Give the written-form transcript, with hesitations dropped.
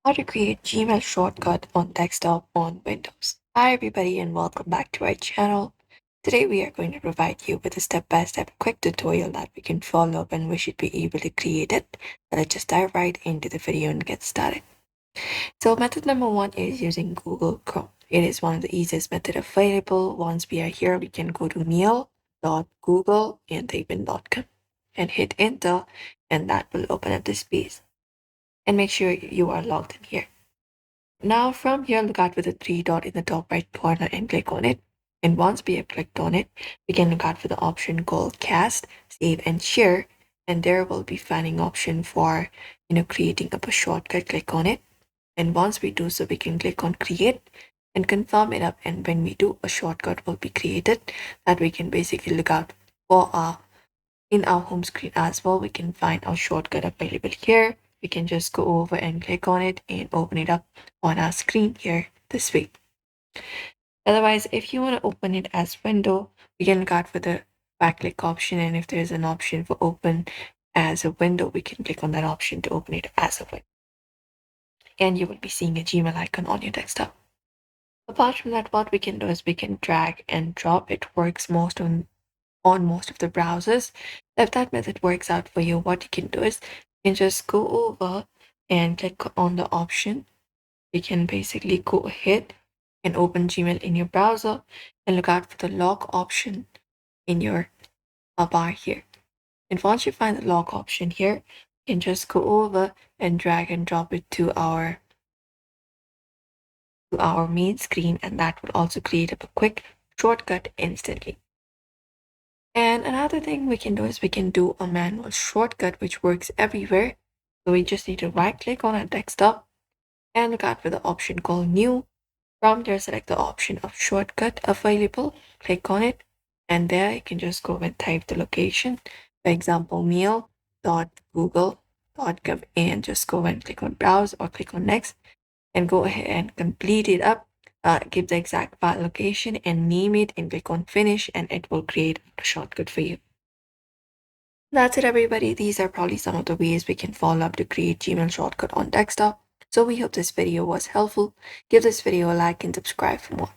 How to create Gmail shortcut on desktop on Windows. Hi everybody and welcome back to our channel. Today we are going to provide you with a step-by-step quick tutorial that we can follow and we should be able to create it. Let's just dive right into the video and get started. So method number one is using Google Chrome. It is one of the easiest method available. Once we are here, we can go to mail.google and type in .com and hit enter, and that will open up this page. And make sure you are logged in here. Now from here, look out for the three dot in the top right corner and click on it. And once we have clicked on it, we can look out for the option called Cast, Save and Share. And there will be finding option for, creating up a shortcut. Click on it. And once we do so, we can click on Create and confirm it up. And when we do, a shortcut will be created that we can basically look out for in our home screen as well. We can find our shortcut available here. We can just go over and click on it and open it up on our screen here this way. Otherwise, if you want to open it as window, we can look out for the back click option, and if there's an option for open as a window, we can click on that option to open it as a window. And you will be seeing a Gmail icon on your desktop. Apart from that, what we can do is we can drag and drop. It works on most of the browsers. If that method works out for you, what you can do is you can just go over and click on the option. You can basically go ahead and open Gmail in your browser and look out for the lock option in your bar here. And once you find the lock option here, you can just go over and drag and drop it to our main screen, and that will also create up a quick shortcut instantly. And another thing we can do is we can do a manual shortcut which works everywhere. So we just need to right click on our desktop and look out for the option called New. From there, select the option of shortcut available, click on it, and there you can just go and type the location. For example, mail.google.com, and just go and click on browse or click on next and go ahead and complete it up. Give the exact file location and name it and click on finish, and it will create a shortcut for you. That's it, everybody. These are probably some of the ways we can follow up to create Gmail shortcut on desktop. So we hope this video was helpful. Give this video a like and subscribe for more.